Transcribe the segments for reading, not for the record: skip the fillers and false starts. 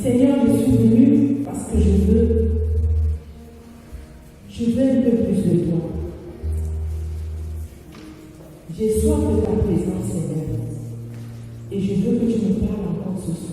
Seigneur, je suis venu parce que je veux un peu plus de toi. J'ai soif de ta présence, Seigneur. Et je veux que tu me parles encore ce soir.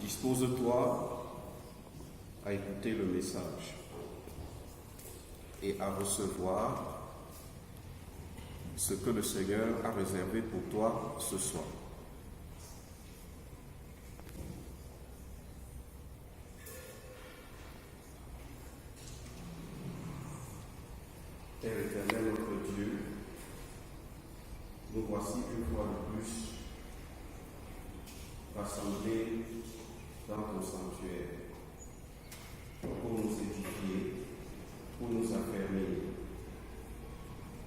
Dispose-toi à écouter le message et à recevoir ce que le Seigneur a réservé pour toi ce soir. Père éternel, notre Dieu, nous voici une fois de plus rassemblés dans ton sanctuaire pour nous édifier, pour nous affermir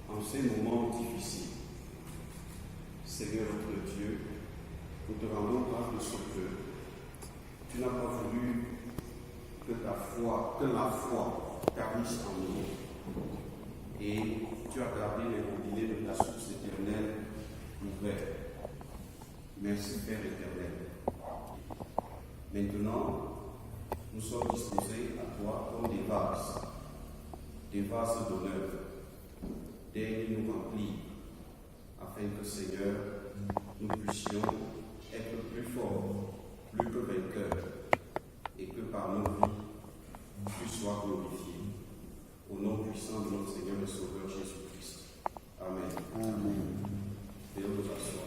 en ces moments difficiles. Seigneur notre Dieu, nous te rendons grâce de ce que tu n'as pas voulu que la foi carisse en nous, et tu as gardé les robinets de ta source éternelle ouverts. Merci Père éternel. Maintenant, nous sommes disposés à toi comme des vases d'honneur, daigne nous remplir, afin que Seigneur, nous puissions être plus forts, plus que vainqueurs, et que par nos vies, tu sois glorifié. Au nom puissant de notre Seigneur et Sauveur Jésus-Christ. Amen. Amen. Et nous asseoir.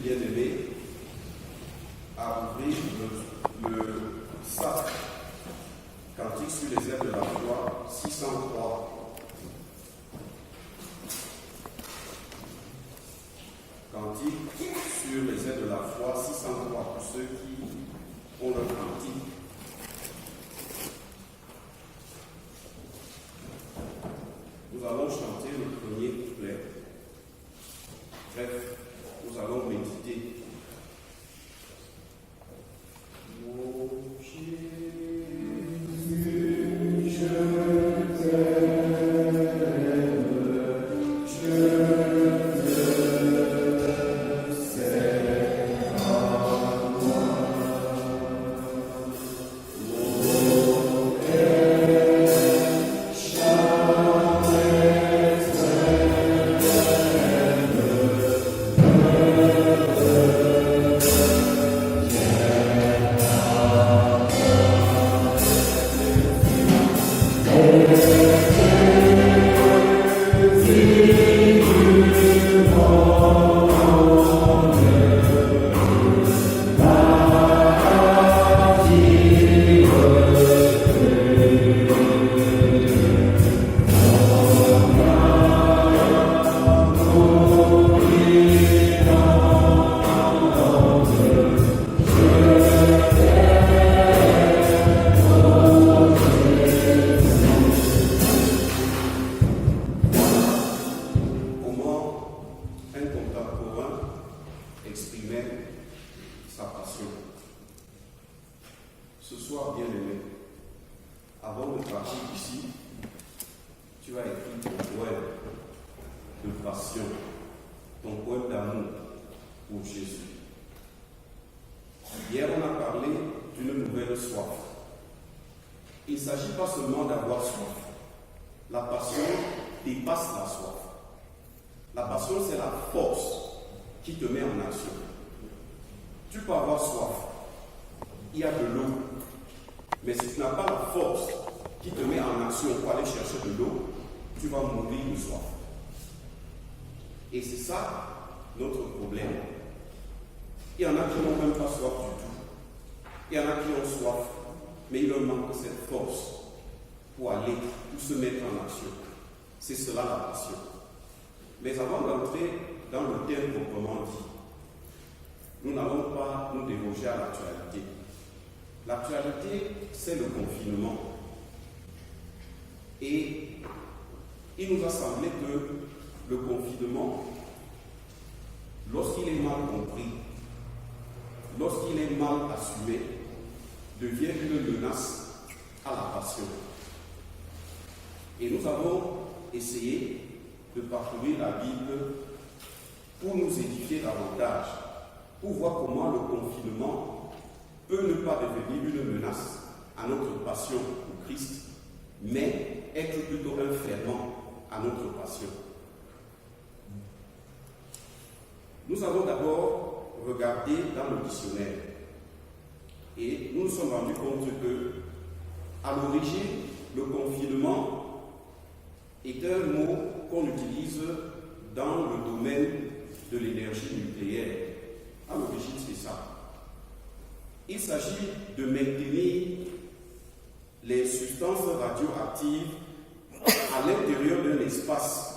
bien-aimés à ouvrir le sac Cantique sur les ailes de la foi 603. Cantique sur les ailes de la foi 603 pour ceux qui ont leur cantique. Nous allons chanter le premier couplet. Bref, nous allons méditer. Mon Jésus, je t'aime, je te sers à moi. Mon Père, c'est cela la passion. Mais avant d'entrer dans le terme proprement dit, nous n'allons pas nous déroger à l'actualité. L'actualité, c'est le confinement. Et il nous a semblé que le confinement, lorsqu'il est mal compris, lorsqu'il est mal assumé, devient une menace à la passion. Et nous avons essayé de parcourir la Bible pour nous édifier davantage, pour voir comment le confinement peut ne pas devenir une menace à notre passion pour Christ, mais être plutôt un ferment à notre passion. Nous avons d'abord regardé dans le dictionnaire et nous nous sommes rendus compte que, à l'origine, le confinement est un mot qu'on utilise dans le domaine de l'énergie nucléaire. À l'origine, c'est ça. Il s'agit de maintenir les substances radioactives à l'intérieur d'un espace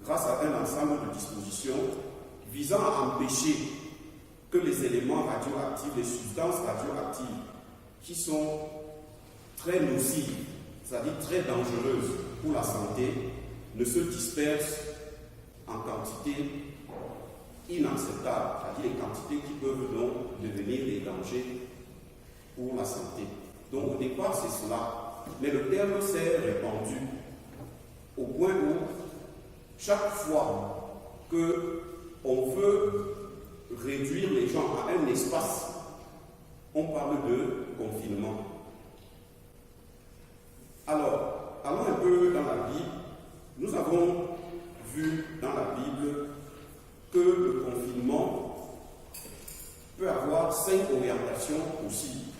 grâce à un ensemble de dispositions visant à empêcher que les éléments radioactifs, les substances radioactives qui sont très nocives, c'est-à-dire très dangereuses pour la santé, ne se dispersent en quantité inacceptable, c'est-à-dire les quantités qui peuvent donc devenir des dangers pour la santé. Donc au départ c'est cela, mais le terme s'est répandu au point où chaque fois qu'on veut réduire les gens à un espace, on parle de confinement. Alors, allons un peu dans la Bible. Nous avons vu dans la Bible que le confinement peut avoir 5 orientations possibles.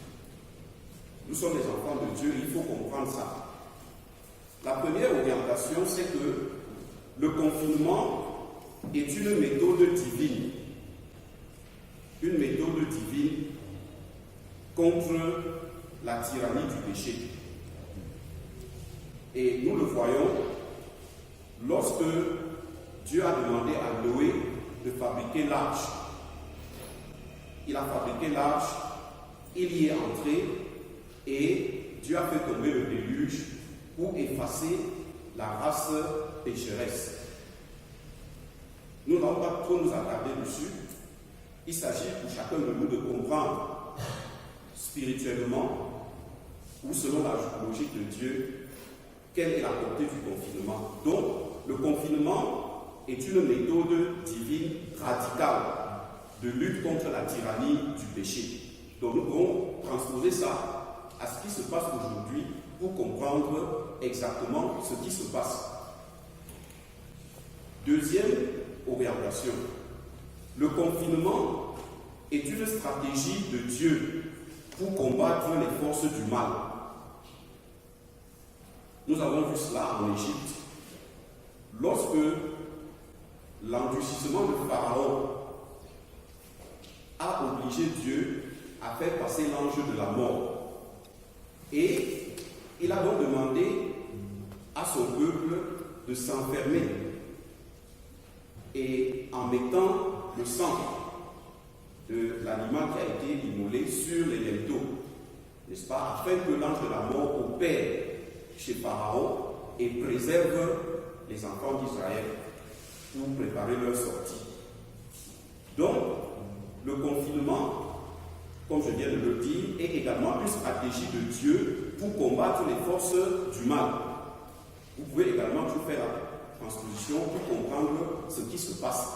Nous sommes des enfants de Dieu, il faut comprendre ça. La première orientation, c'est que le confinement est une méthode divine contre la tyrannie du péché. Et nous le voyons lorsque Dieu a demandé à Noé de fabriquer l'arche. Il a fabriqué l'arche, il y est entré et Dieu a fait tomber le déluge pour effacer la race pécheresse. Nous n'allons pas trop nous attarder dessus. Il s'agit pour chacun de nous de comprendre spirituellement ou selon la logique de Dieu quelle est la portée du confinement. Donc, le confinement est une méthode divine radicale de lutte contre la tyrannie du péché. Donc, nous devons transposer ça à ce qui se passe aujourd'hui pour comprendre exactement ce qui se passe. Deuxième orientation. Le confinement est une stratégie de Dieu pour combattre les forces du mal. Nous avons vu cela en Égypte. Lorsque l'endurcissement de Pharaon a obligé Dieu à faire passer l'ange de la mort. Et il a donc demandé à son peuple de s'enfermer. Et en mettant le sang de l'animal qui a été immolé sur les linteaux, n'est-ce pas, afin que l'ange de la mort opère chez Pharaon et préserve les enfants d'Israël pour préparer leur sortie. Donc, le confinement, comme je viens de le dire, est également une stratégie de Dieu pour combattre les forces du mal. Vous pouvez également tout faire la transposition pour comprendre ce qui se passe.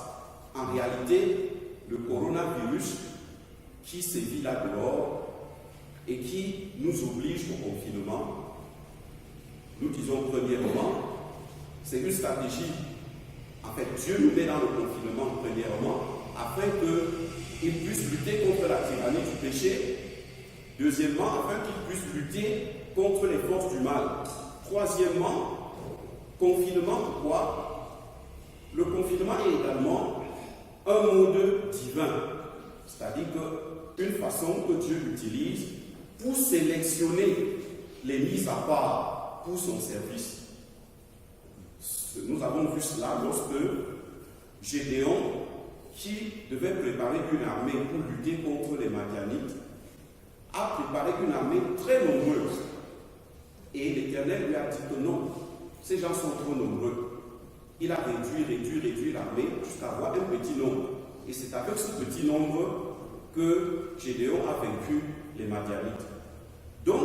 En réalité, le coronavirus qui sévit là dehors et qui nous oblige au confinement, nous disons premièrement, c'est une stratégie. En fait, Dieu nous met dans le confinement premièrement afin qu'il puisse lutter contre la tyrannie du péché. Deuxièmement, afin qu'il puisse lutter contre les forces du mal. Troisièmement, confinement, pourquoi? Le confinement est également un mode divin, c'est-à-dire qu'une façon que Dieu utilise pour sélectionner les mises à part pour son service. Nous avons vu cela lorsque Gédéon, qui devait préparer une armée pour lutter contre les Madianites, a préparé une armée très nombreuse. Et l'Éternel lui a dit que non, ces gens sont trop nombreux. Il a réduit l'armée jusqu'à avoir un petit nombre. Et c'est avec ce petit nombre que Gédéon a vaincu les Madianites. Donc,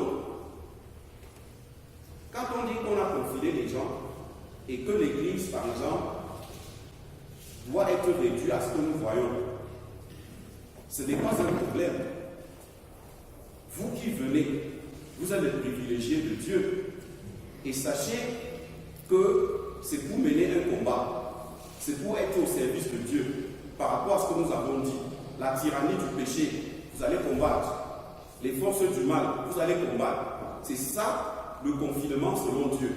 quand on dit qu'on a confiné les gens et que l'Église, par exemple, doit être réduite à ce que nous voyons, ce n'est pas un problème. Vous qui venez, vous êtes les privilégiés de Dieu. Et sachez que c'est pour mener un combat. C'est pour être au service de Dieu. Par rapport à ce que nous avons dit, la tyrannie du péché, vous allez combattre. Les forces du mal, vous allez combattre. C'est ça le confinement selon Dieu.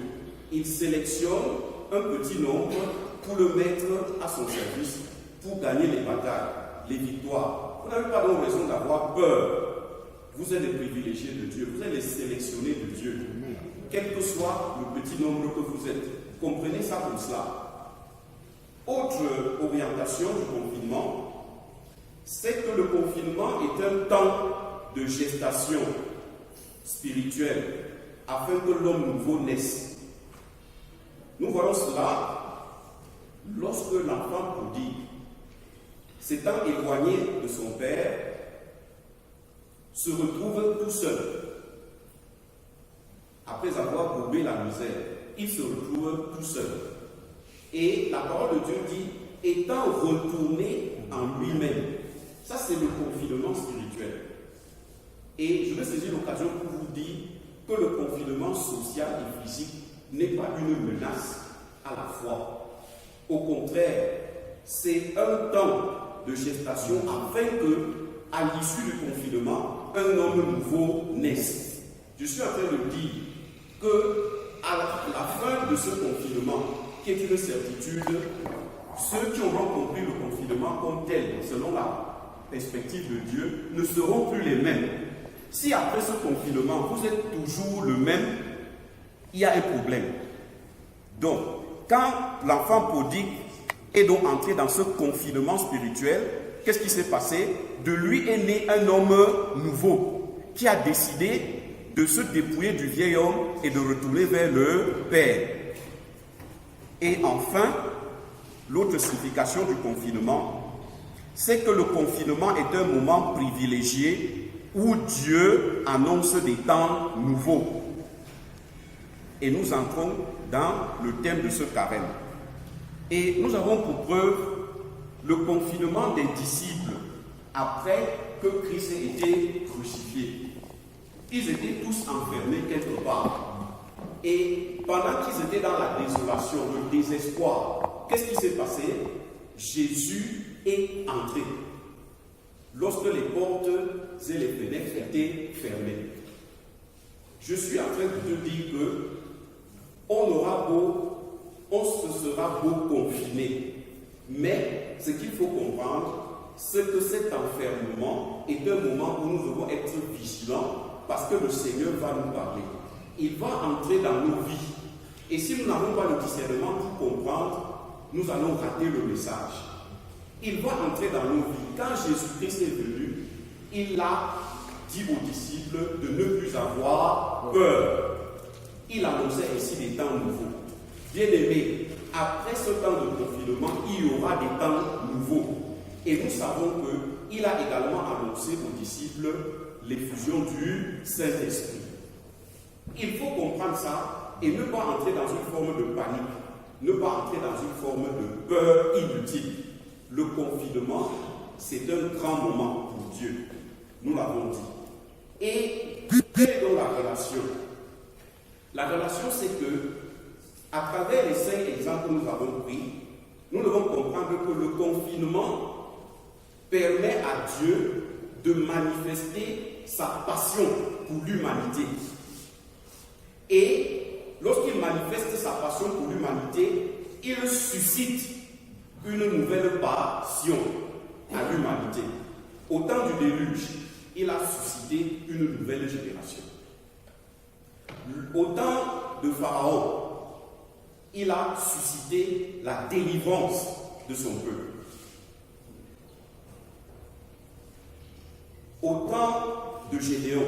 Il sélectionne un petit nombre pour le mettre à son service, pour gagner les batailles, les victoires. Vous n'avez pas donc raison d'avoir peur. Vous êtes les privilégiés de Dieu, vous êtes les sélectionnés de Dieu. Quel que soit le petit nombre que vous êtes, comprenez ça comme cela. Autre orientation du confinement, c'est que le confinement est un temps de gestation spirituelle afin que l'homme nouveau naisse. Nous voyons cela lorsque l'enfant prodigue, s'étant éloigné de son père, se retrouve tout seul. Après avoir courbé la misère, il se retrouve tout seul. Et la parole de Dieu dit, étant retourné en lui-même. Ça, c'est le confinement spirituel. Et je vais saisir l'occasion pour vous dire que le confinement social et physique n'est pas une menace à la fois. Au contraire, c'est un temps de gestation afin que, à l'issue du confinement, un homme nouveau naisse. Je suis en train de dire que, à la fin de ce confinement, qui est une certitude, ceux qui auront compris le confinement comme tel, selon la perspective de Dieu, ne seront plus les mêmes. Si après ce confinement, vous êtes toujours le même, il y a un problème. Donc, quand l'enfant prodigue est donc entré dans ce confinement spirituel, qu'est-ce qui s'est passé? De lui est né un homme nouveau qui a décidé de se dépouiller du vieil homme et de retourner vers le Père. Et enfin, l'autre signification du confinement, c'est que le confinement est un moment privilégié où Dieu annonce des temps nouveaux. Et nous entrons dans le thème de ce carême. Et nous avons pour preuve le confinement des disciples après que Christ ait été crucifié. Ils étaient tous enfermés quelque part. Et pendant qu'ils étaient dans la désolation, le désespoir, qu'est-ce qui s'est passé? Jésus est entré. Lorsque les portes et les fenêtres étaient fermées. Je suis en train de te dire que on se sera beau confiné. Mais ce qu'il faut comprendre, c'est que cet enfermement est un moment où nous devons être vigilants parce que le Seigneur va nous parler. Il va entrer dans nos vies. Et si nous n'avons pas le discernement pour comprendre, nous allons rater le message. Il va entrer dans nos vies. Quand Jésus-Christ est venu, il a dit aux disciples de ne plus avoir peur. Il annonçait ainsi des temps nouveaux. Bien-aimés, après ce temps de confinement, il y aura des temps nouveaux. Et nous savons qu'il a également annoncé aux disciples l'effusion du Saint-Esprit. Il faut comprendre ça et ne pas entrer dans une forme de panique, ne pas entrer dans une forme de peur inutile. Le confinement, c'est un grand moment pour Dieu. Nous l'avons dit. Et quelle est donc la relation? La relation, c'est que, à travers les 5 exemples que nous avons pris, nous devons comprendre que le confinement permet à Dieu de manifester sa passion pour l'humanité. Et lorsqu'il manifeste sa passion pour l'humanité, il suscite une nouvelle passion à l'humanité. Au temps du déluge, il a suscité une nouvelle génération. Au temps de Pharaon, il a suscité la délivrance de son peuple. Au temps de Gédéon,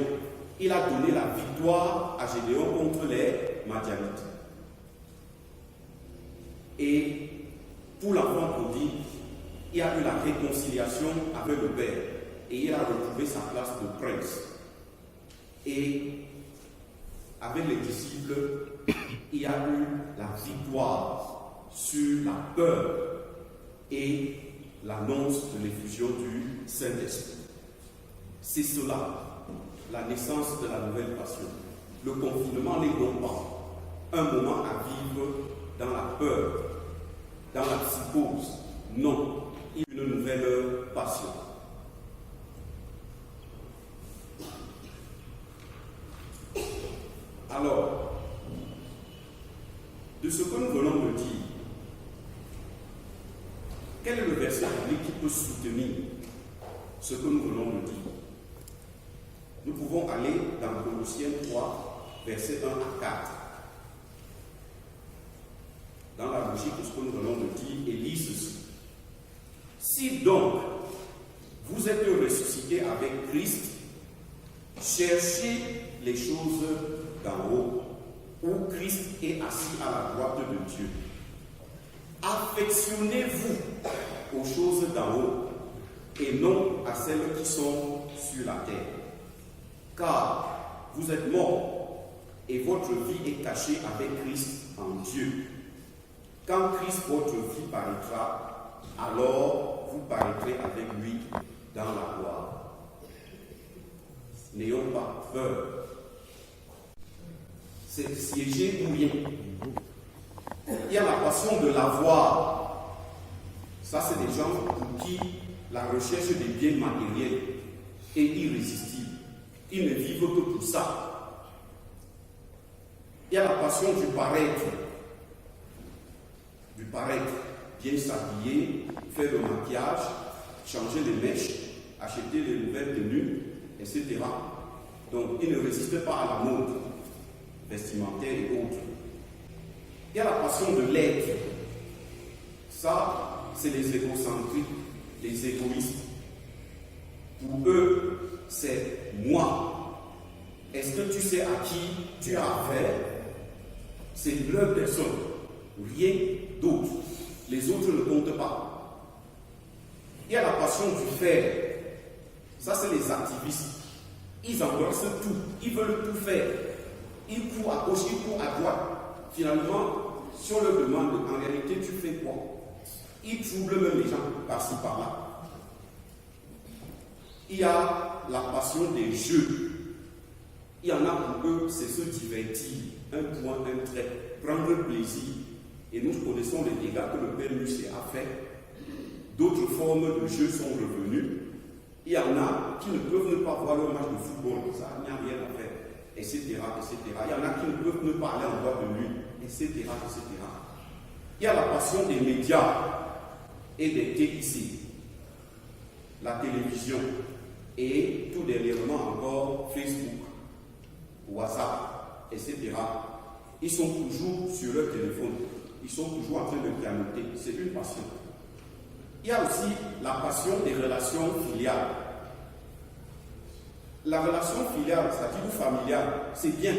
il a donné la victoire à Gédéon contre les Madianites. Et pour l'enfant prodigue, il y a eu la réconciliation avec le Père et il a retrouvé sa place de prince. Et avec les disciples, il y a eu la victoire sur la peur et l'annonce de l'effusion du Saint-Esprit. C'est cela, la naissance de la nouvelle passion. Le confinement n'est donc pas un moment à vivre dans la peur, dans la psychose. Non, il y a une nouvelle passion. Alors, de ce que nous venons de dire, quel est le verset biblique qui peut soutenir ce que nous venons de dire? Nous pouvons aller dans Colossiens 3, versets 1 à 4. Dans la logique de ce que nous venons de dire, et lit ceci. Si donc vous êtes ressuscités avec Christ, cherchez les choses d'en haut, où Christ est assis à la droite de Dieu. Affectionnez-vous aux choses d'en haut et non à celles qui sont sur la terre. Car vous êtes morts et votre vie est cachée avec Christ en Dieu. Quand Christ, votre vie, paraîtra, alors vous paraîtrez avec lui dans la gloire. N'ayons pas peur. C'est siéger ou rien. Il y a la passion de l'avoir. Ça, c'est des gens pour qui la recherche des biens matériels est irrésistible. Ils ne vivent que pour ça. Il y a la passion du paraître. Du paraître. Bien s'habiller, faire le maquillage, changer les mèches, acheter les nouvelles tenues, etc. Donc, il ne résiste pas à la mode vestimentaire et autres. Il y a la passion de l'être. Ça, c'est les égocentriques, les égoïstes. Pour eux, c'est moi. Est-ce que tu sais à qui tu as affaire? C'est leur personne, rien d'autre. Les autres ne comptent pas. Il y a la passion du faire. Ça, c'est les activistes. Ils embrassent tout. Ils veulent tout faire. Ils courent à gauche, ils courent à droite. Finalement, si on leur demande en réalité, tu fais quoi? Ils troublent même les gens par-ci, par-là. Il y a la passion des jeux. Il y en a pour eux, c'est se divertir. Un point, un trait. Prendre plaisir. Et nous connaissons les dégâts que le Père Lucé a fait. D'autres formes de jeux sont revenues. Il y en a qui ne peuvent ne pas voir leur match de football, ça n'y a rien à faire, etc., etc. Il y en a qui ne peuvent ne pas aller en boîte de nuit, etc., etc. Il y a la passion des médias et des TIC, la télévision, et tout dernièrement encore Facebook, WhatsApp, etc. Ils sont toujours sur leur téléphone, ils sont toujours en train de pianoter, c'est une passion. Il y a aussi la passion des relations filiales. La relation filiale, c'est-à-dire familiale, c'est bien.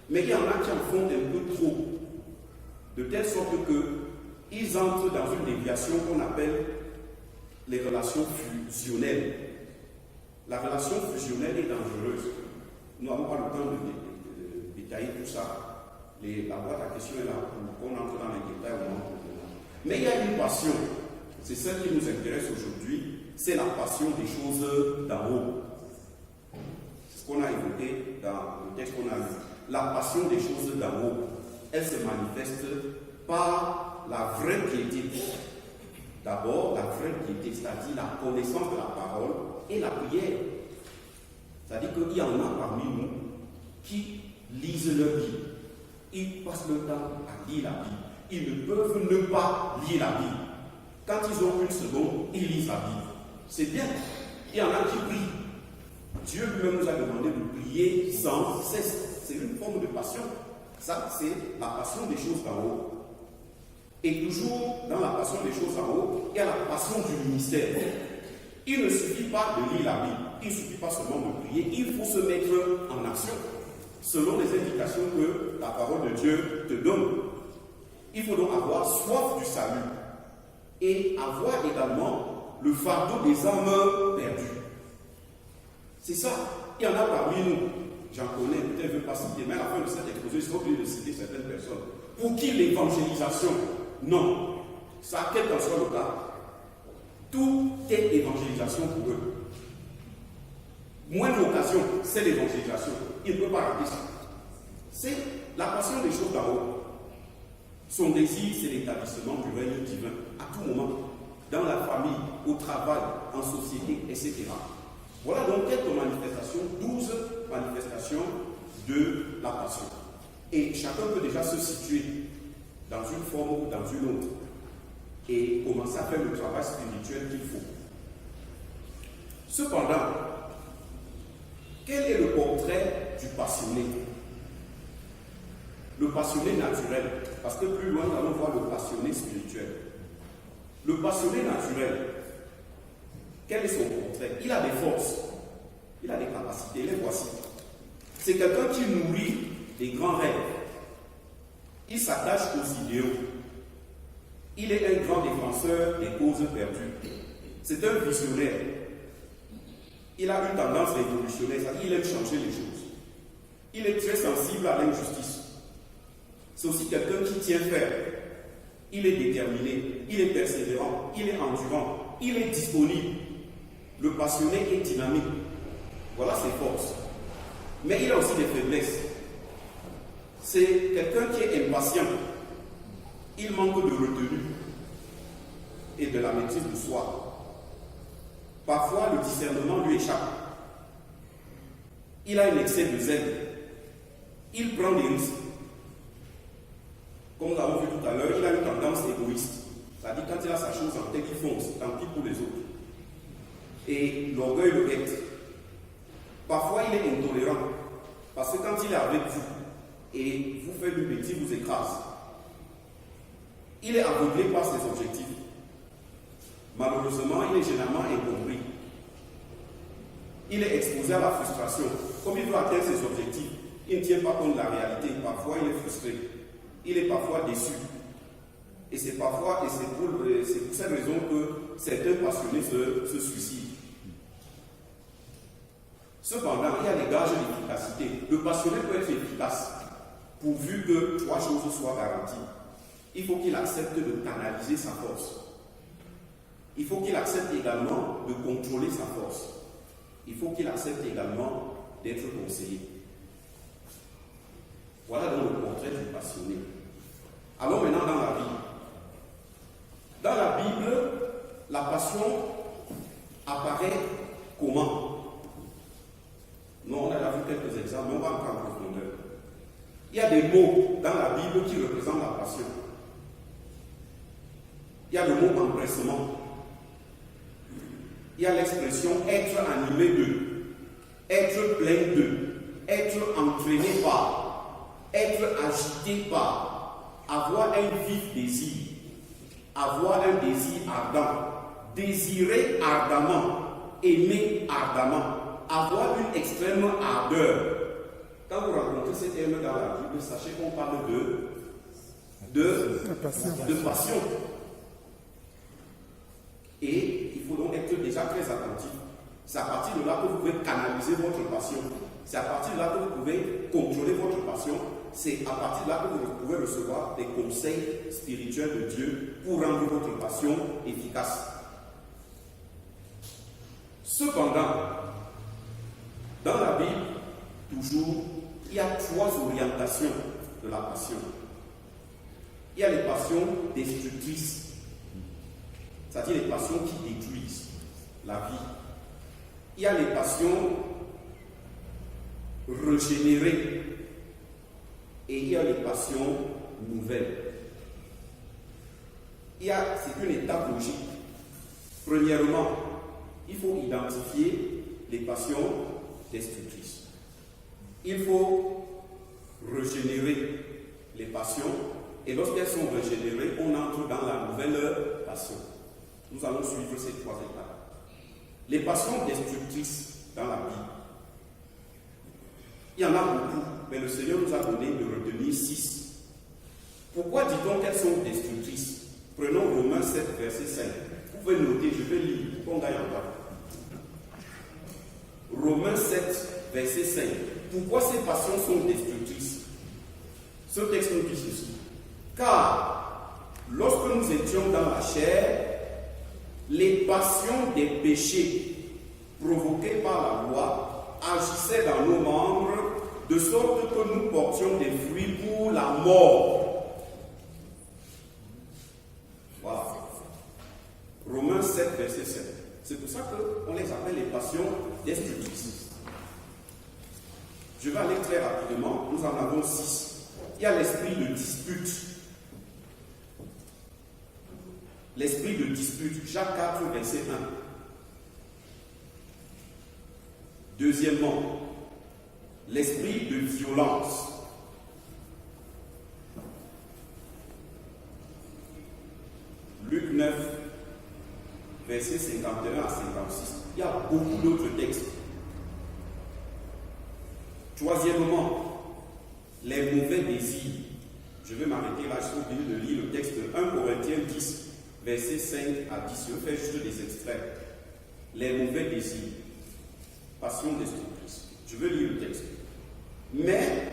Mais il y en a qui en font un peu trop. De telle sorte qu'ils entrent dans une déviation qu'on appelle les relations fusionnelles. La relation fusionnelle est dangereuse. Nous n'avons pas le temps de détailler tout ça. La boîte à questions est là pour qu'on entre dans les détails au moment. Mais il y a une passion. C'est celle qui nous intéresse aujourd'hui, c'est la passion des choses d'en haut. C'est ce qu'on a évoqué dans le texte qu'on a lu. La passion des choses d'en haut, elle se manifeste par la vraie piété. D'abord, la vraie piété, c'est-à-dire la connaissance de la parole et la prière. C'est-à-dire qu'il y en a parmi nous qui lisent leur Bible. Ils passent leur temps à lire la Bible. Ils ne peuvent ne pas lire la Bible. Quand ils ont une seconde, ils lisent la Bible. C'est bien. Il y en a qui prient. Dieu lui-même nous a demandé de prier sans cesse. C'est une forme de passion. Ça, c'est la passion des choses d'en haut. Et toujours dans la passion des choses en haut, il y a la passion du ministère. Il ne suffit pas de lire la Bible. Il ne suffit pas seulement de prier. Il faut se mettre en action selon les indications que la parole de Dieu te donne. Il faut donc avoir soif du salut. Et avoir également le fardeau des âmes perdues. C'est ça. Il y en a parmi nous, j'en connais, peut-être je ne vais pas citer, mais à la fin de cette exposé, je suis obligé de citer certaines personnes. Pour qui l'évangélisation, non. Ça, quel qu'en soit le cas, tout est évangélisation pour eux. Moindre occasion, c'est l'évangélisation. Il ne peut pas rater ça. C'est la passion des choses d'en haut. Son désir, c'est l'établissement du règne divin, à tout moment, dans la famille, au travail, en société, etc. Voilà donc quelques manifestations, 12 manifestations de la passion. Et chacun peut déjà se situer dans une forme ou dans une autre et commencer à faire le travail spirituel qu'il faut. Cependant, quel est le portrait du passionné? Le passionné naturel, parce que plus loin, nous allons voir le passionné spirituel. Le passionné naturel, quel est son portrait? Il a des forces, il a des capacités, les voici. C'est quelqu'un qui nourrit des grands rêves. Il s'attache aux idéaux. Il est un grand défenseur des causes perdues. C'est un visionnaire. Il a une tendance révolutionnaire, c'est-à-dire qu'il aime changer les choses. Il est très sensible à l'injustice. C'est aussi quelqu'un qui tient ferme. Il est déterminé, il est persévérant, il est endurant, il est disponible. Le passionné est dynamique. Voilà ses forces. Mais il a aussi des faiblesses. C'est quelqu'un qui est impatient. Il manque de retenue et de la maîtrise de soi. Parfois, le discernement lui échappe. Il a un excès de zèle. Il prend des risques. Comme nous l'avons vu tout à l'heure, il a une tendance égoïste. C'est-à-dire quand il a sa chose en tête, il fonce, tant pis pour les autres. Et l'orgueil le guette. Parfois, il est intolérant. Parce que quand il est avec vous et vous fait une bêtise, vous écrase. Il est aveuglé par ses objectifs. Malheureusement, il est généralement incompris. Il est exposé à la frustration. Comme il veut atteindre ses objectifs, il ne tient pas compte de la réalité. Parfois, il est frustré. Il est parfois déçu. Et c'est pour cette raison que certains passionnés se suicident. Cependant, il y a des gages d'efficacité. Le passionné peut être efficace pourvu que 3 choses soient garanties. Il faut qu'il accepte de canaliser sa force. Il faut qu'il accepte également de contrôler sa force. Il faut qu'il accepte également d'être conseillé. Voilà donc le portrait du passionné. Allons maintenant dans la vie. Dans la Bible, la passion apparaît comment? Non, on a vu quelques exemples, mais on va entrer en profondeur. Il y a des mots dans la Bible qui représentent la passion. Il y a le mot empressement. Il y a l'expression être animé de, être plein de, être entraîné par, être agité par, avoir un vif désir, avoir un désir ardent, désirer ardemment, aimer ardemment, avoir une extrême ardeur. Quand vous rencontrez ces termes dans la Bible, sachez qu'on parle de passion. Et il faut donc être déjà très attentif. C'est à partir de là que vous pouvez canaliser votre passion. C'est à partir de là que vous pouvez contrôler votre passion. C'est à partir de là que vous pouvez recevoir des conseils spirituels de Dieu pour rendre votre passion efficace. Cependant, dans la Bible, toujours, il y a 3 orientations de la passion. Il y a les passions destructrices, c'est-à-dire les passions qui détruisent la vie. Il y a les passions régénérées et il y a les passions nouvelles. C'est une étape logique. Premièrement, il faut identifier les passions destructrices. Il faut régénérer les passions et lorsqu'elles sont régénérées, on entre dans la nouvelle passion. Nous allons suivre ces 3 étapes. Les passions destructrices dans la vie. Il y en a beaucoup, mais le Seigneur nous a donné de retenir 6. Pourquoi dit-on qu'elles sont destructrices? Prenons Romains 7, verset 5. Vous pouvez noter, je vais lire pour qu'on gagne en bas. Romains 7, verset 5. Pourquoi ces passions sont destructrices? Ce texte nous dit ceci. Car lorsque nous étions dans la chair, les passions des péchés provoqués par la loi agissaient dans nos membres de sorte que nous portions des fruits pour la mort. Voilà. Romains 7, verset 7. C'est pour ça qu'on les appelle les passions destructrices. Je vais aller très rapidement. Nous en avons 6. Il y a l'esprit de dispute. L'esprit de dispute, Jacques 4, verset 1. Deuxièmement, l'esprit de violence. Luc 9, verset 51 à 56. Il y a beaucoup d'autres textes. Troisièmement, les mauvais désirs. Je vais m'arrêter là, je suis obligé de lire le texte de 1 Corinthiens 10, verset 5 à 10. Je fais juste des extraits. Les mauvais désirs. Passion destructrice. Je vais lire le texte. Mais,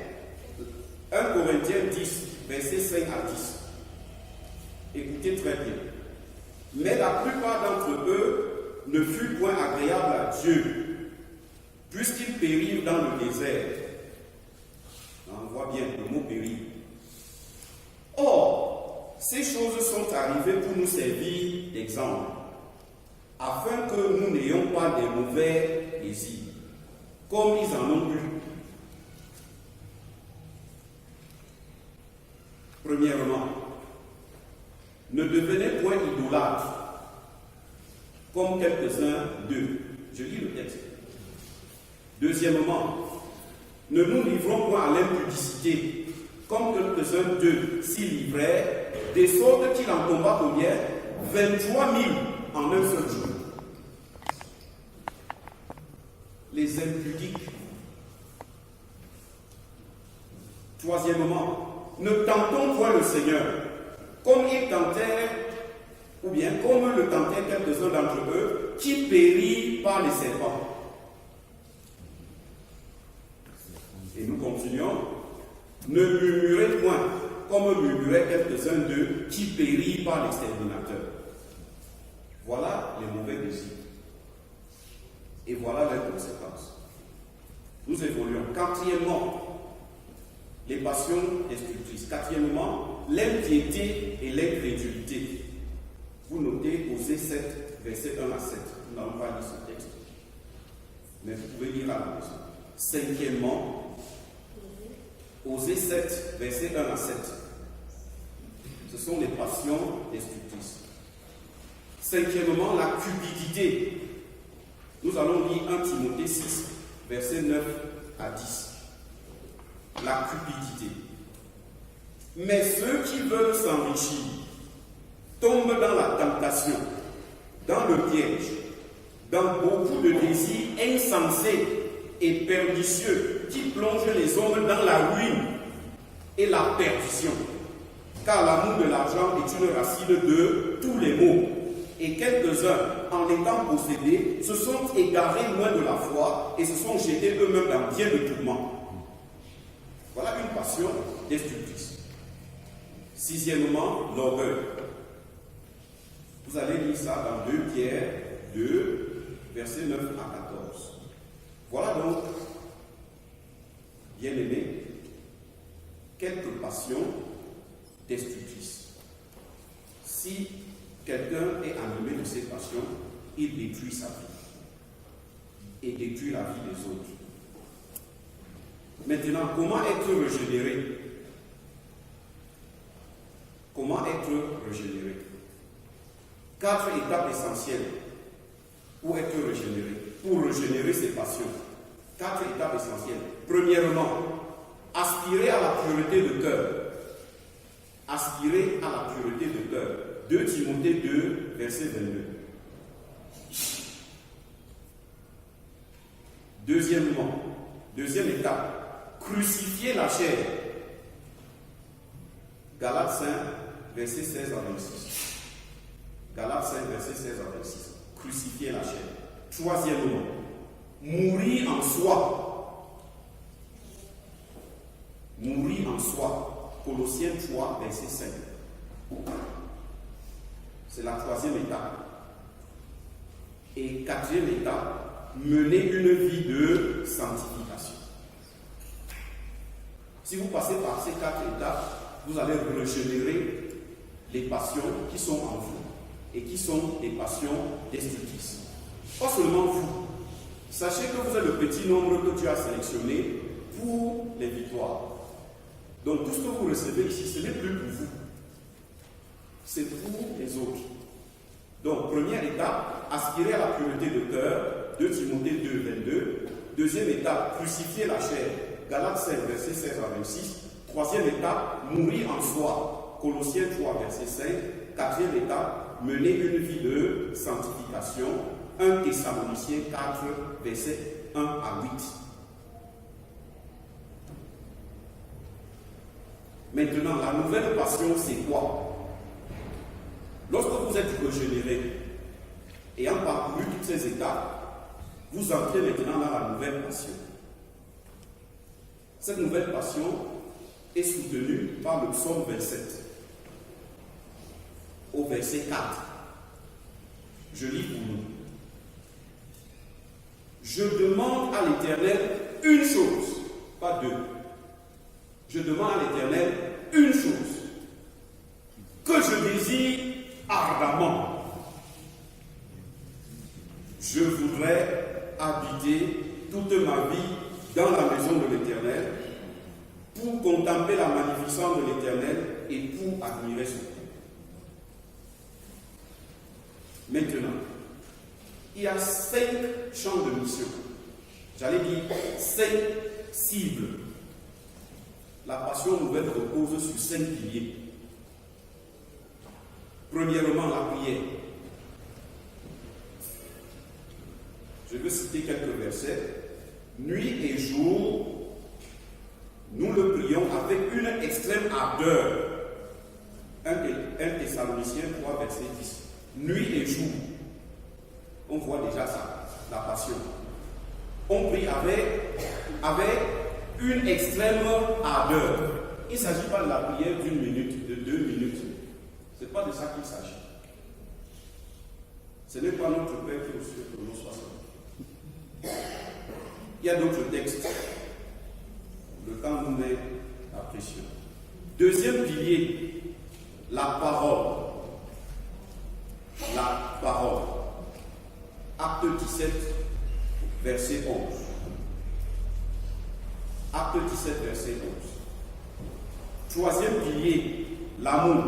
1 Corinthiens 10, verset 5 à 10. Écoutez très bien. Mais la plupart d'entre eux ne furent point agréables à Dieu, puisqu'ils périrent dans le désert. On voit bien le mot périr. Or, ces choses sont arrivées pour nous servir d'exemple, afin que nous n'ayons pas des mauvais désirs, comme ils en ont eu. Premièrement, ne devenez point idolâtres, comme quelques-uns d'eux. Je lis le texte. Deuxièmement, ne nous livrons point à l'impudicité, comme quelques-uns d'eux s'y livraient, de sorte qu'il en tomba combien? 23 000 en un seul jour. Les impudiques. Troisièmement, ne tentons point le Seigneur, comme ils tentèrent, ou bien comme le tentèrent quelques-uns d'entre eux, qui périrent par les serpents. Et nous continuons. Ne murmurez point, comme murmuraient quelques-uns d'eux, qui périrent par l'exterminateur. Voilà les mauvais désirs. Et voilà leurs conséquences. Nous évoluons. Quatrièmement, les passions destructrices. Quatrièmement, l'impiété et l'incrédulité. Vous notez Osée 7, versets 1 à 7. Nous n'allons pas lire ce texte. Mais vous pouvez lire à la maison. Cinquièmement, Osée 7, versets 1 à 7. Ce sont les passions destructrices. Cinquièmement, la cupidité. Nous allons lire 1 Timothée 6, versets 9 à 10. La cupidité. Mais ceux qui veulent s'enrichir tombent dans la tentation, dans le piège, dans beaucoup de désirs insensés et pernicieux qui plongent les hommes dans la ruine et la perdition. Car l'amour de l'argent est une racine de tous les maux. Et quelques-uns, en étant possédés, se sont égarés loin de la foi et se sont jetés eux-mêmes dans bien de tourments. Voilà une passion destructrice. Sixièmement, l'orgueil. Vous allez lire ça dans 2 Pierre 2, versets 9 à 14. Voilà donc, bien-aimés, quelques passions destructrices. Si quelqu'un est animé de ces passions, il détruit sa vie et détruit la vie des autres. Maintenant, comment être régénéré? Comment être régénéré? 4 étapes essentielles pour être régénéré, pour régénérer ses passions. 4 étapes essentielles. Premièrement, aspirer à la pureté de cœur. Aspirer à la pureté de cœur. 2 Timothée 2, verset 22. Deuxième étape, crucifier la chair. Galates 5, verset 16 à 26. Galates 5, verset 16 à 26. Crucifier la chair. Troisièmement, mourir en soi. Mourir en soi. Colossiens 3, verset 5. C'est la troisième étape. Et quatrième étape, mener une vie de sanctification. Si vous passez par ces 4 étapes, vous allez régénérer les passions qui sont en vous et qui sont des passions destructrices. Pas seulement vous. Sachez que vous êtes le petit nombre que Dieu a sélectionné pour les victoires. Donc tout ce que vous recevez ici, ce n'est plus pour vous. C'est pour les autres. Donc, première étape, aspirer à la pureté de cœur, 2 Timothée 2, 22. Deuxième étape, crucifier la chair, Galates 5, verset 16 à 26. Troisième étape, mourir en soi, Colossiens 3, verset 5. Quatrième étape, mener une vie de sanctification, 1 Thessaloniciens 4, verset 1 à 8. Maintenant, la nouvelle passion, c'est quoi? Lorsque vous êtes régénéré, ayant parcouru toutes ces étapes, vous entrez maintenant dans la nouvelle passion. Cette nouvelle passion est soutenue par le psaume 27, au verset 4. Je lis pour nous. Je demande à l'Éternel une chose, pas deux. Je demande à l'Éternel une chose, que je désire ardemment. Je voudrais habiter toute ma vie dans la maison de l'Éternel pour contempler la magnificence de l'Éternel et pour admirer son nom. Maintenant, il y a 5 champs de mission j'allais dire, 5 cibles. La passion nouvelle repose sur 5 piliers. Premièrement, la prière. Je veux citer quelques versets. Nuit et jour, nous le prions avec une extrême ardeur. 1 Thessaloniciens 3, verset 10. Nuit et jour. On voit déjà ça, la passion. On prie avec une extrême ardeur. Il ne s'agit pas de la prière d'1 minute, de 2 minutes. Ce n'est pas de ça qu'il s'agit. Ce n'est pas notre Père qui est aux cieux, que nous soyons. Il y a d'autres textes. Le temps nous met la pression. Deuxième pilier, la parole. La parole. Acte 17, verset 11. Acte 17, verset 11. Troisième pilier, l'amour.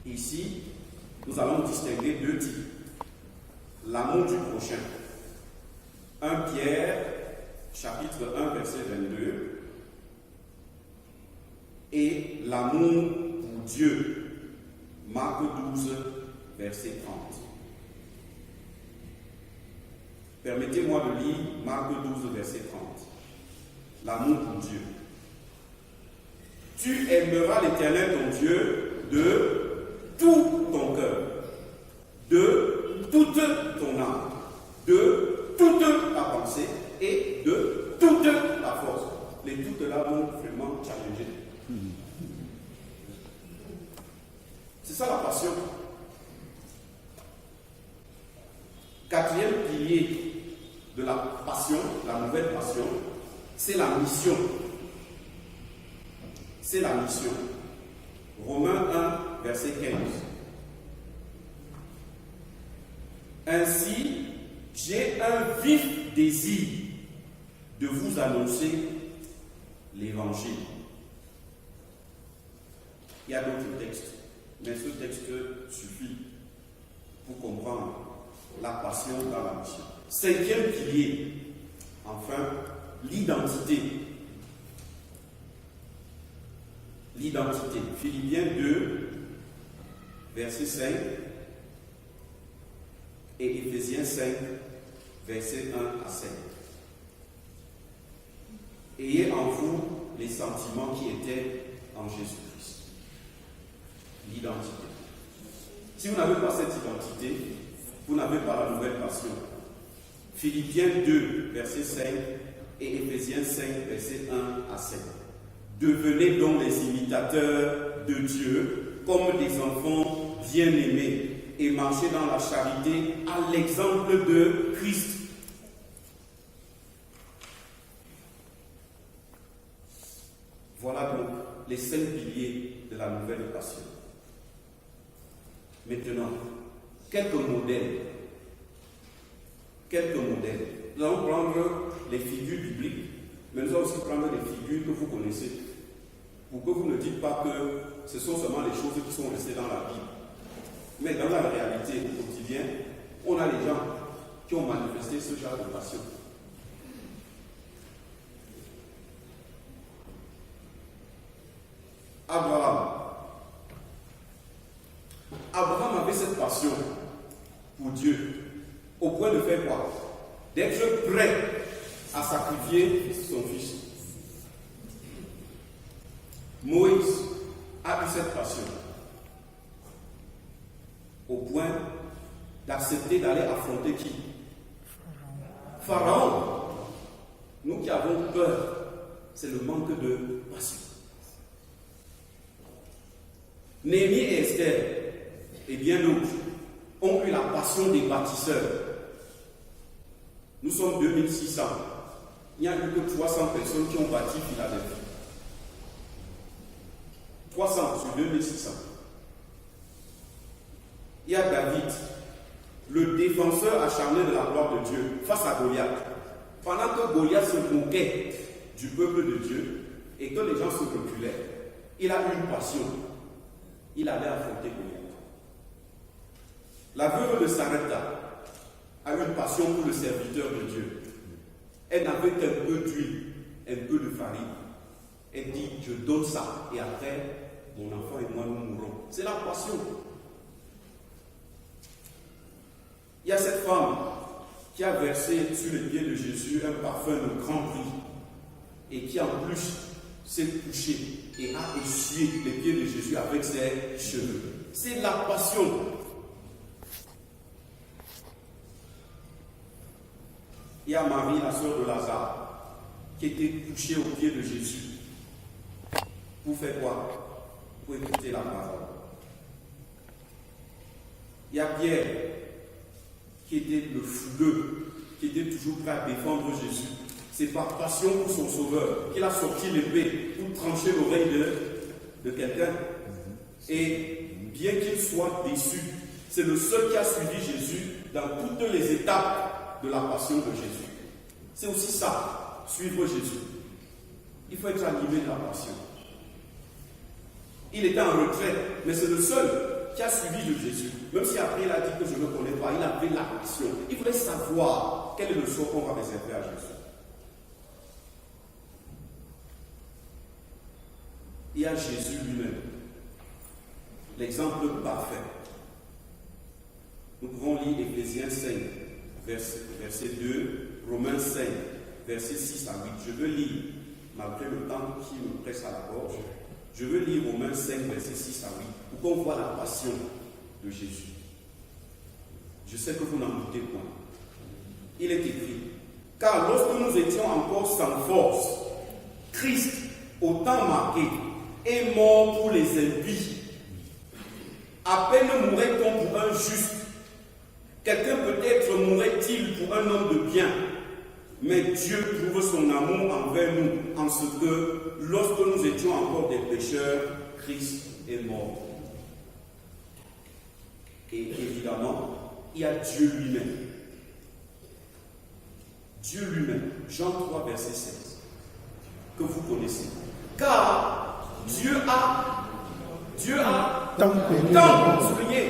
Ici, nous allons distinguer 2 types. L'amour du prochain. 1 Pierre, chapitre 1, verset 22. Et l'amour pour Dieu. Marc 12, verset 30. Permettez-moi de lire Marc 12, verset 30. L'amour pour Dieu. Tu aimeras l'Éternel ton Dieu de tout ton cœur, de toute ton âme, de toute ta pensée et de toute ta force. Les toutes là vont vraiment challenger. C'est ça la passion. Quatrième pilier de la passion, la nouvelle passion, c'est la mission. C'est la mission. Romains 1, verset 15. Ainsi, j'ai un vif désir de vous annoncer l'évangile. Il y a d'autres textes, mais ce texte suffit pour comprendre la passion dans la mission. Cinquième pilier, enfin, l'identité. L'identité. Philippiens 2, verset 5 et Éphésiens 5, verset 1 à 7. Ayez en vous les sentiments qui étaient en Jésus-Christ. L'identité. Si vous n'avez pas cette identité, vous n'avez pas la nouvelle passion. Philippiens 2, verset 5 et Éphésiens 5, verset 1 à 7. Devenez donc les imitateurs de Dieu comme des enfants bien-aimés et marchez dans la charité à l'exemple de Christ. Voilà donc les 5 piliers de la nouvelle passion. Maintenant, quelques modèles. Nous allons prendre les figures bibliques, mais nous allons aussi prendre des figures que vous connaissez, pour que vous ne dites pas que ce sont seulement les choses qui sont restées dans la Bible. Mais dans la réalité, au quotidien, on a les gens qui ont manifesté ce genre de passion. Abraham avait cette passion pour Dieu, au point de faire quoi? D'être prêt à sacrifier son fils. Moïse a eu cette passion, au point d'accepter d'aller affronter qui? Pharaon. Nous qui avons peur, c'est le manque de passion. Néhémie et Esther et bien d'autres ont eu la passion des bâtisseurs. Nous sommes 2600. Il n'y a eu que 300 personnes qui ont bâti Philadelphie. 300 sur 2600. Il y a David, le défenseur acharné de la gloire de Dieu, face à Goliath. Pendant que Goliath se moquait du peuple de Dieu et que les gens se reculaient, il a eu une passion. Il allait affronter Goliath. La veuve de Sarepta a une passion pour le serviteur de Dieu. Elle n'avait qu'un peu d'huile, un peu de farine. Elle dit, je donne ça, et après, mon enfant et moi, nous mourrons. C'est la passion. Il y a cette femme qui a versé sur les pieds de Jésus un parfum de grand prix, et qui en plus s'est couchée et a essuyé les pieds de Jésus avec ses cheveux. C'est la passion. Il y a Marie, la sœur de Lazare, qui était couchée aux pieds de Jésus. Pour faire quoi? Pour écouter la parole. Il y a Pierre, qui était le fouleux, qui était toujours prêt à défendre Jésus. C'est par passion pour son sauveur qu'il a sorti l'épée pour trancher l'oreille de quelqu'un. Et bien qu'il soit déçu, c'est le seul qui a suivi Jésus dans toutes les étapes de la passion de Jésus. C'est aussi ça, suivre Jésus. Il faut être animé de la passion. Il était en retraite, mais c'est le seul qui a suivi de Jésus. Même si après il a dit que je ne connais pas, il avait la passion. Il voulait savoir quel est le sort qu'on va réserver à Jésus. Il y a Jésus lui-même, l'exemple parfait. Nous pouvons lire Éphésiens 5, verset 2, Romains 5, verset 6 à 8. Je veux lire, malgré le temps qui me presse à la gorge, je veux lire Romains 5, verset 6 à 8, pour qu'on voit la passion de Jésus. Je sais que vous n'en doutez point. Il est écrit, car lorsque nous étions encore sans force, Christ, au temps marqué, est mort pour les impies. À peine mourrait-on pour un juste. Quelqu'un peut-être mourrait-il pour un homme de bien. Mais Dieu prouve son amour envers nous en ce que, lorsque nous étions encore des pécheurs, Christ est mort. Et évidemment, il y a Dieu lui-même. Dieu lui-même. Jean 3, verset 16, que vous connaissez. Car Dieu a tant souligné.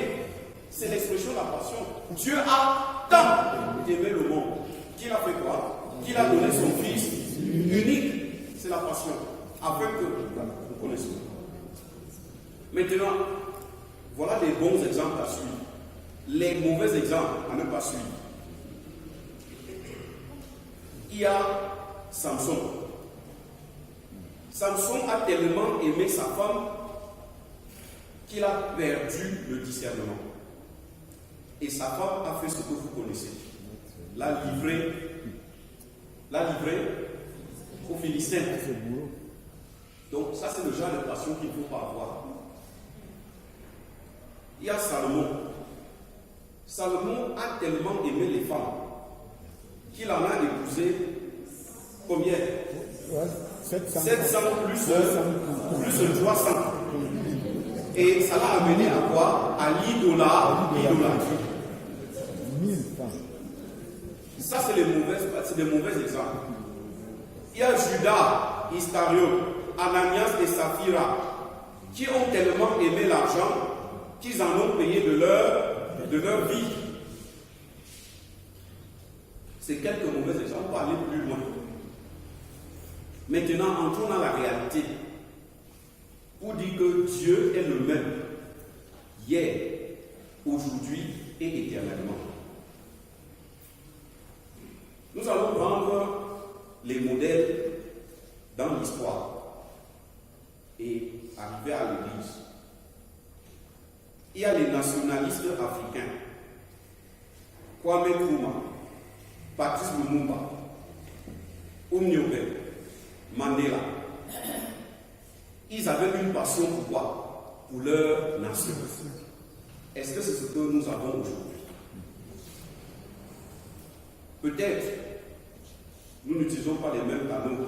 C'est l'expression de la passion. Dieu a tant aimé le monde. Qu'il a fait quoi? Qu'il a donné son Fils unique. C'est la passion. Afin que vous connaissiez. Maintenant, voilà les bons exemples à suivre. Les mauvais exemples à ne pas suivre. Il y a Samson. Samson a tellement aimé sa femme qu'il a perdu le discernement. Et sa femme a fait ce que vous connaissez. L'a livré aux Philistins. Donc ça c'est le genre de passion qu'il ne faut pas avoir. Il y a Salomon. Salomon a tellement aimé les femmes qu'il en a épousé combien? 700 plus 300. Et ça l'a amené à quoi? À l'idolâtrie. Ça, c'est des mauvais exemples. Il y a Judas, Iscariote, Ananias et Saphira qui ont tellement aimé l'argent qu'ils en ont payé de leur vie. C'est quelques mauvais exemples pour aller plus loin. Maintenant, entrons dans la réalité pour dire que Dieu est le même hier, aujourd'hui et éternellement. Nous allons prendre les modèles dans l'histoire et arriver à l'Église. Il y a les nationalistes africains, Kwame Nkrumah, Patrice Lumumba, Umniobé, Mandela. Ils avaient une passion pour quoi? Pour leur nation. Est-ce que c'est ce que nous avons aujourd'hui? Peut-être, nous n'utilisons pas les mêmes canaux,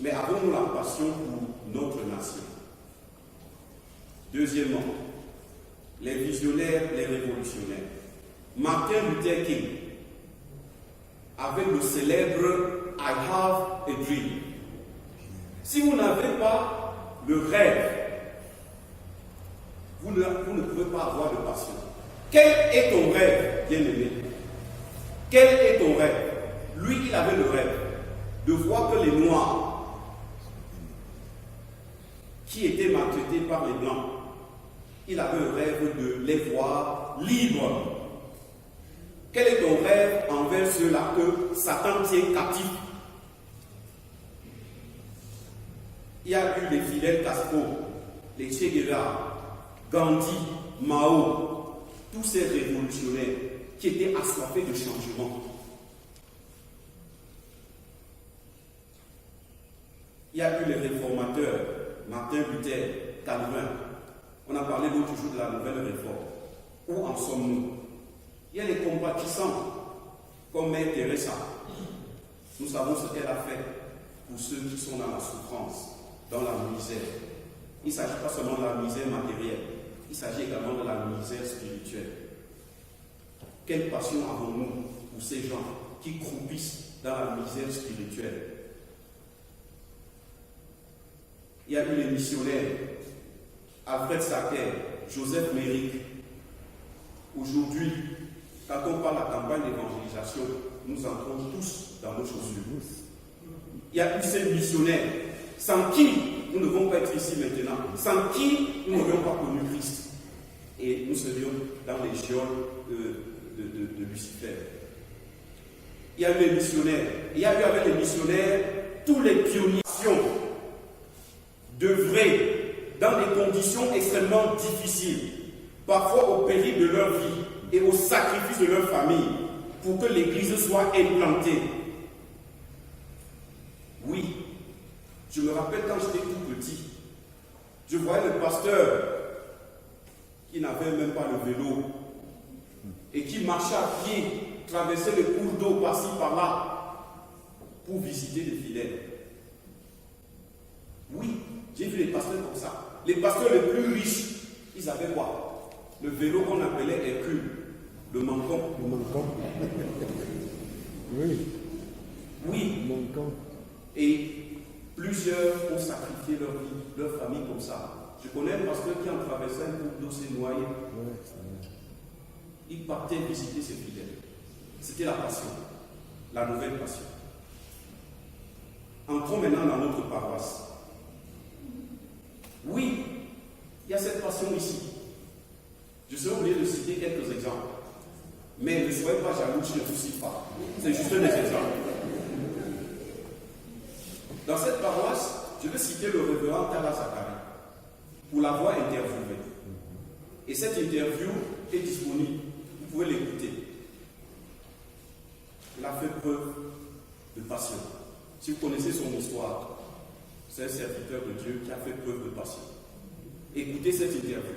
mais avons-nous la passion pour notre nation? Deuxièmement, les visionnaires, les révolutionnaires. Martin Luther King, avec le célèbre I have a dream. Si vous n'avez pas le rêve, vous ne pouvez pas avoir de passion. Quel est ton rêve, bien-aimé? Quel est ton rêve? Lui, il avait le rêve de voir que les Noirs, qui étaient maltraités par les Blancs, il avait un rêve de les voir libres. Quel est ton rêve envers ceux-là que Satan tient captifs? Il y a eu les Fidel Castro, les Che Guevara, Gandhi, Mao, tous ces révolutionnaires qui étaient assoiffés de changement. Il y a eu les réformateurs, Martin Luther, Calvin. On a parlé l'autre jour de la nouvelle réforme. Où en sommes-nous? Il y a les compatissants, comme Mère Teresa. Nous savons ce qu'elle a fait pour ceux qui sont dans la souffrance, dans la misère. Il ne s'agit pas seulement de la misère matérielle, il s'agit également de la misère spirituelle. Quelle passion avons-nous pour ces gens qui croupissent dans la misère spirituelle? Il y a eu les missionnaires, Alfred Sacker, Joseph Méric. Aujourd'hui, quand on parle de la campagne d'évangélisation, nous entrons tous dans nos chaussures. Il y a eu ces missionnaires, sans qui nous ne devons pas être ici maintenant, sans qui nous n'aurions pas connu Christ. Et nous serions dans les geôles de Lucifer. Il y a eu les missionnaires. Il y a eu avec les missionnaires tous les pionniers d'œuvrer dans des conditions extrêmement difficiles, parfois au péril de leur vie et au sacrifice de leur famille, pour que l'Église soit implantée. Oui, je me rappelle quand j'étais tout petit, je voyais le pasteur qui n'avait même pas le vélo et qui marchait à pied, traversait le cours d'eau par-ci par-là pour visiter les fidèles. Oui, j'ai vu les pasteurs comme ça. Les pasteurs les plus riches, ils avaient quoi? Le vélo qu'on appelait Hercule, le manquant. Le manquant. Oui. Oui. Le manquant. Et plusieurs ont sacrifié leur vie, leur famille comme ça. Je connais un pasteur qui en traversait un cours d'eau, s'est noyé. Il partait visiter ses fidèles. C'était la passion, la nouvelle passion. Entrons maintenant dans notre paroisse. Oui, il y a cette passion ici. Je serais obligé de citer quelques exemples. Mais ne soyez pas jaloux, je ne vous cite pas. C'est juste des exemples. Dans cette paroisse, je vais citer le révérend Tala Zakari pour l'avoir interviewé. Et cette interview est disponible. Vous pouvez l'écouter. Il a fait preuve de passion. Si vous connaissez son histoire, c'est un serviteur de Dieu qui a fait preuve de passion. Écoutez cette interview.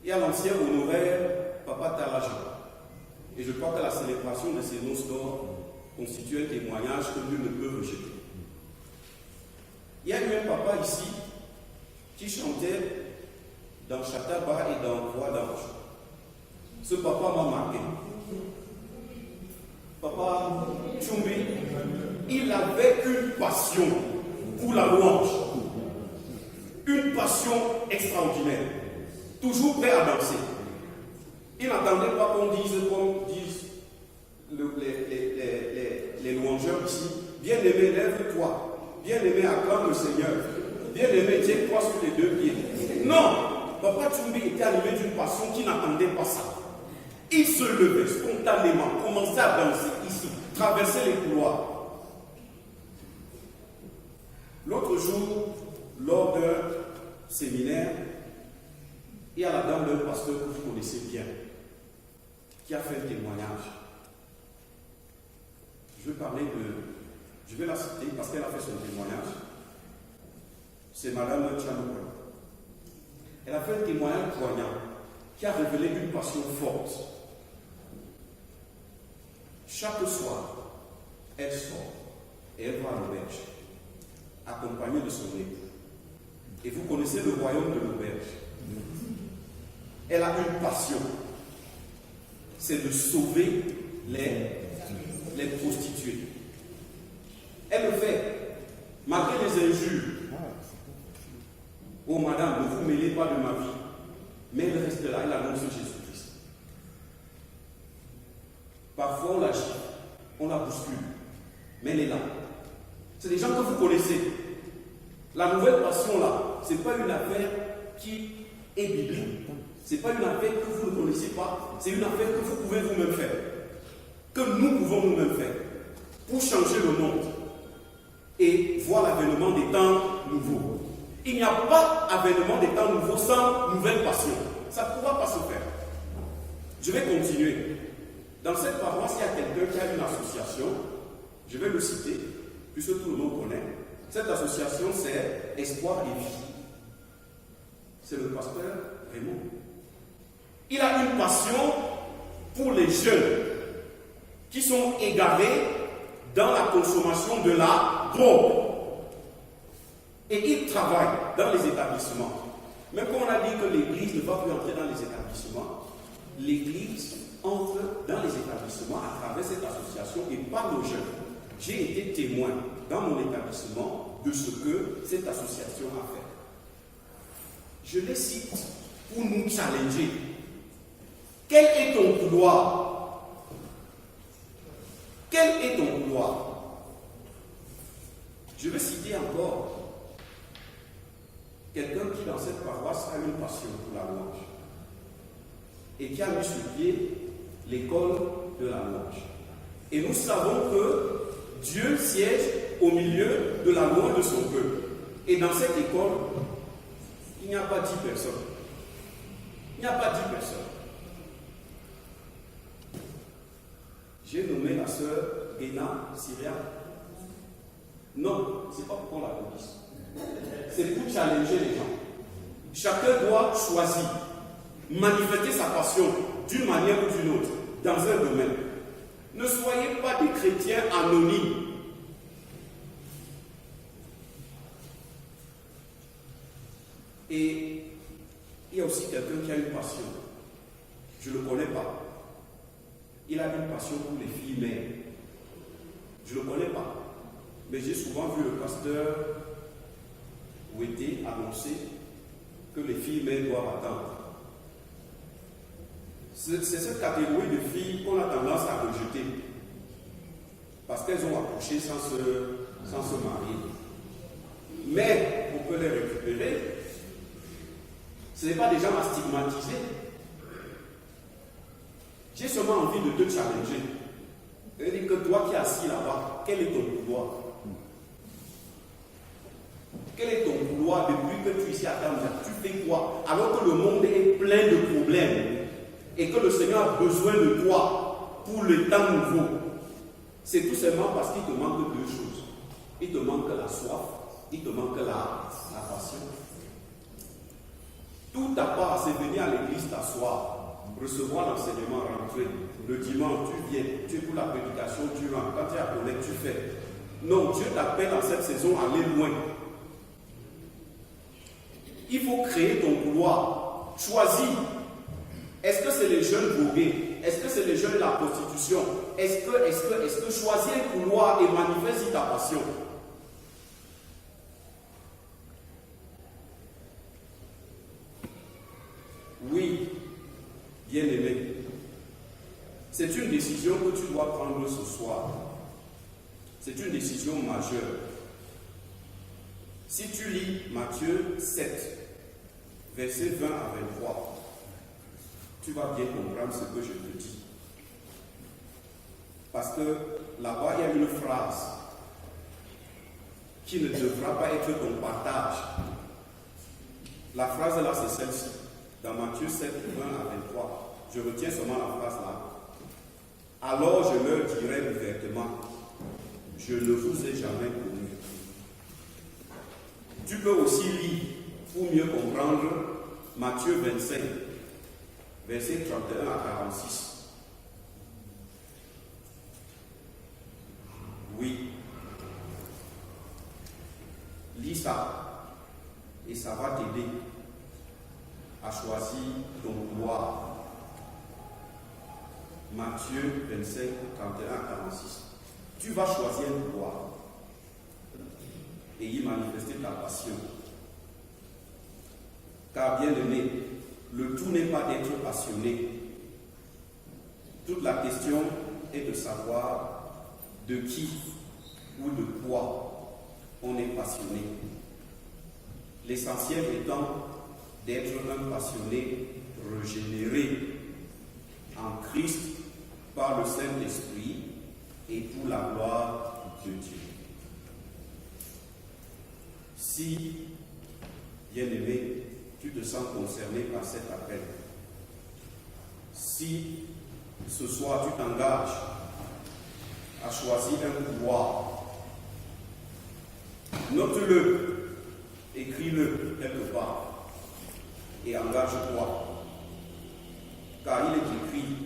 Et à l'ancien honoraire, Papa Talajan. Et je crois que la célébration de ces noces d'or constitue un témoignage que Dieu ne peut rejeter. Il y a eu un papa ici qui chantait dans Chataba et dans Voix d'Ange. Ce papa m'a marqué. Papa Tchoumbi, il avait une passion pour la louange. Une passion extraordinaire. Toujours prêt à danser. Il n'attendait pas qu'on dise, comme disent les louangeurs ici, bien-aimé, lève-toi. Bien-aimé, acclame le Seigneur. Bien-aimé, tiens-toi sur les deux pieds. Non, Papa Tchoumbi était animé d'une passion qui n'attendait pas ça. Il se levait spontanément, commençait à danser ici, traverser les couloirs. L'autre jour, lors d'un séminaire, il y a la dame d'un pasteur que vous connaissez bien, qui a fait un témoignage. Je vais la citer parce qu'elle a fait son témoignage. C'est Madame Tchanoukoué. Elle a fait un témoignage poignant qui a révélé une passion forte. Chaque soir, elle sort et elle va à l'auberge, accompagnée de son époux. Et vous connaissez le royaume de l'auberge. Elle a une passion, c'est de sauver les prostituées. Elle le fait, malgré les injures. Oh madame, ne vous mêlez pas de ma vie. Mais elle reste là, elle annonce Jésus-Christ. Parfois on la gifle, on la bouscule, mais elle est là. C'est des gens que vous connaissez. La nouvelle passion là, ce n'est pas une affaire qui est biblique. Ce n'est pas une affaire que vous ne connaissez pas, c'est une affaire que vous pouvez vous-même faire. Que nous pouvons nous-mêmes faire pour changer le monde et voir l'avènement des temps nouveaux. Il n'y a pas avènement des temps nouveaux sans nouvelle passion. Ça ne pourra pas se faire. Je vais continuer. Dans cette paroisse, il y a quelqu'un qui a une association. Je vais le citer, puisque tout le monde connaît. Cette association, c'est Espoir et Vie. C'est le pasteur Raymond. Il a une passion pour les jeunes qui sont égarés dans la consommation de la drogue. Et il travaille dans les établissements. Même quand on a dit que l'Église ne va plus entrer dans les établissements, l'Église entre dans les établissements à travers cette association et parle aux jeunes. J'ai été témoin dans mon établissement de ce que cette association a fait. Je les cite pour nous challenger. Quel est ton couloir? Quel est ton couloir? Je vais citer encore quelqu'un qui dans cette paroisse a une passion pour la louange et qui a mis sur pied l'école de la louange. Et nous savons que Dieu siège au milieu de la louange de son peuple. Et dans cette école, il n'y a pas 10 personnes. Il n'y a pas 10 personnes. J'ai nommé la sœur Guéna Syria. Non, ce n'est pas pour qu'on l'applaudisse. C'est pour challenger les gens. Chacun doit choisir, manifester sa passion d'une manière ou d'une autre, dans un domaine. Ne soyez pas des chrétiens anonymes. Et il y a aussi quelqu'un qui a une passion. Je ne le connais pas. Il a une passion pour les filles mères. Je ne le connais pas. Mais j'ai souvent vu le pasteur Ouété annoncer que les filles mères doivent attendre. C'est cette catégorie de filles qu'on a tendance à rejeter. Parce qu'elles ont accouché sans se marier. Mais on peut les récupérer. Ce n'est pas des gens à stigmatiser. J'ai seulement envie de te challenger. C'est-à-dire que toi qui es assis là-bas, quel est ton couloir? Quel est ton couloir depuis que tu es ici à Tamza? Tu fais quoi? Alors que le monde est plein de problèmes et que le Seigneur a besoin de toi pour le temps nouveau. C'est tout simplement parce qu'il te manque deux choses. Il te manque la soif, il te manque la passion. Tout ta part, c'est venir à l'église t'asseoir, recevoir l'enseignement, rentrer. Le dimanche, tu viens, tu es pour la prédication, tu rentres. Quand tu es à Colette, tu fais. Non, Dieu t'appelle dans cette saison à aller loin. Il faut créer ton couloir. Choisis. Est-ce que c'est les jeunes drogués? Est-ce que c'est les jeunes de la prostitution? Est-ce que choisis un couloir et manifeste ta passion? Oui, bien-aimé. C'est une décision que tu dois prendre ce soir. C'est une décision majeure. Si tu lis Matthieu 7, versets 20 à 23, tu vas bien comprendre ce que je te dis. Parce que là-bas, il y a une phrase qui ne devra pas être ton partage. La phrase là, c'est celle-ci. Dans Matthieu 7, 20 à 23, je retiens seulement la phrase là. Alors je leur dirai ouvertement, je ne vous ai jamais connu. Tu peux aussi lire, pour mieux comprendre, Matthieu 25, versets 31 à 46. Oui. Lis ça, et ça va t'aider à choisir ton couloir. Matthieu 25, 31 à 46. Tu vas choisir un couloir et y manifester ta passion. Car bien aimé, le tout n'est pas d'être passionné. Toute la question est de savoir de qui ou de quoi on est passionné. L'essentiel étant d'être un passionné régénéré en Christ par le Saint-Esprit et pour la gloire de Dieu. Si, bien-aimé, tu te sens concerné par cet appel, si ce soir tu t'engages à choisir un pouvoir, note-le, écris-le quelque part et engage-toi. Car il est écrit,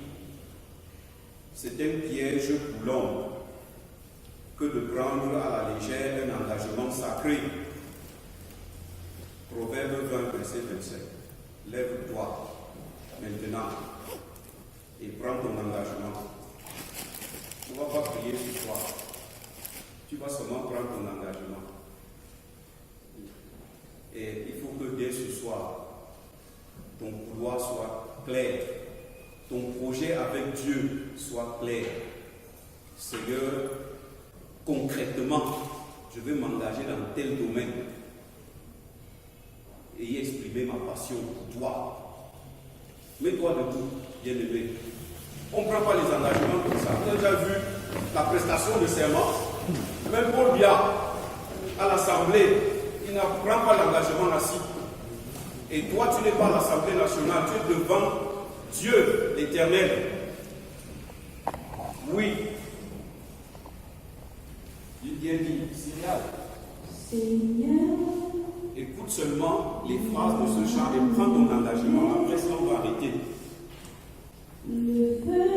c'est un piège pour l'homme que de prendre à la légère un engagement sacré. Proverbe 20, verset 27. Lève-toi maintenant et prends ton engagement. Tu ne vas pas prier ce soir. Tu vas seulement prendre ton engagement. Et il faut que dès ce soir, ton couloir soit clair. Ton projet avec Dieu soit clair. Seigneur, concrètement, je vais m'engager dans tel domaine et y exprimer ma passion pour toi. Mets-toi debout, bien-aimé. On ne prend pas les engagements comme ça. Vous avez déjà vu la prestation de serment? Même Paul Biya, à l'Assemblée, il ne prend pas l'engagement assis. Et toi, tu n'es pas à l'Assemblée nationale, tu es devant Dieu, l'Éternel. Oui. Il vient dire, Seigneur, écoute seulement les phrases de ce chant et prends ton engagement. Après ça, on va arrêter. le feu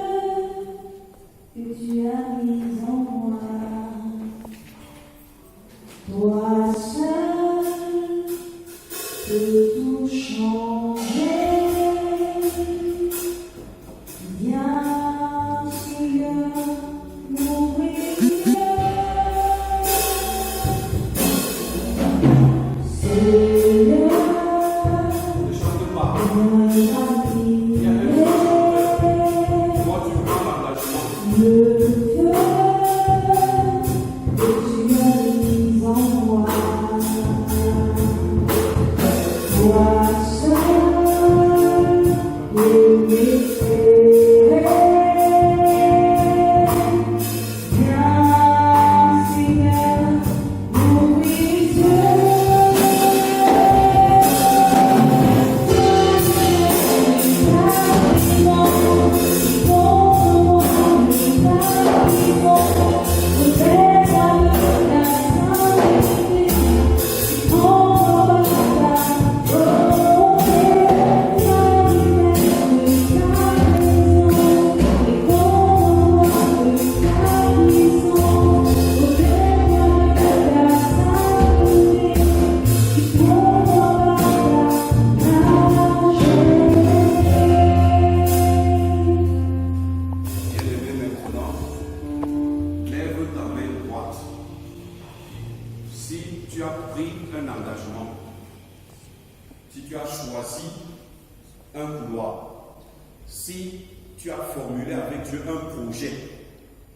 que tu as mis en moi, toi seul peux tout changer. Viens, Seigneur, m'ouvrir. Seigneur, Ne chante pas. viens remplir Il y a même un chanteur. Moi, tu prends l'engagement. le feu que tu as mis en moi. Toi seul peux m'éclairer. Viens, Seigneur, m'ouvrir. Bien-aimé, maintenant, lève ta main droite. Si tu as pris un engagement, si tu as choisi un couloir, si tu as formulé avec Dieu un projet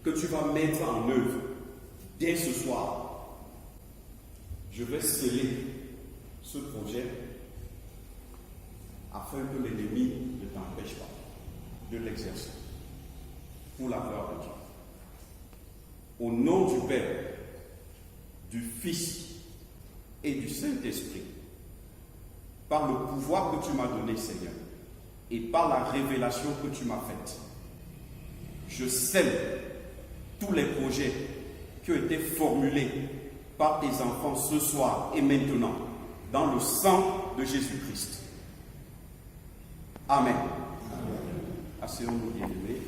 que tu vas mettre en œuvre dès ce soir, je vais sceller ce projet afin que l'ennemi ne t'empêche pas de l'exercer pour la gloire de Dieu. Au nom du Père, du Fils et du Saint-Esprit, par le pouvoir que tu m'as donné, Seigneur, et par la révélation que tu m'as faite, je scelle tous les projets qui ont été formulés par tes enfants ce soir et maintenant, dans le sang de Jésus-Christ. Amen. Asseyons-nous, bien-aimés.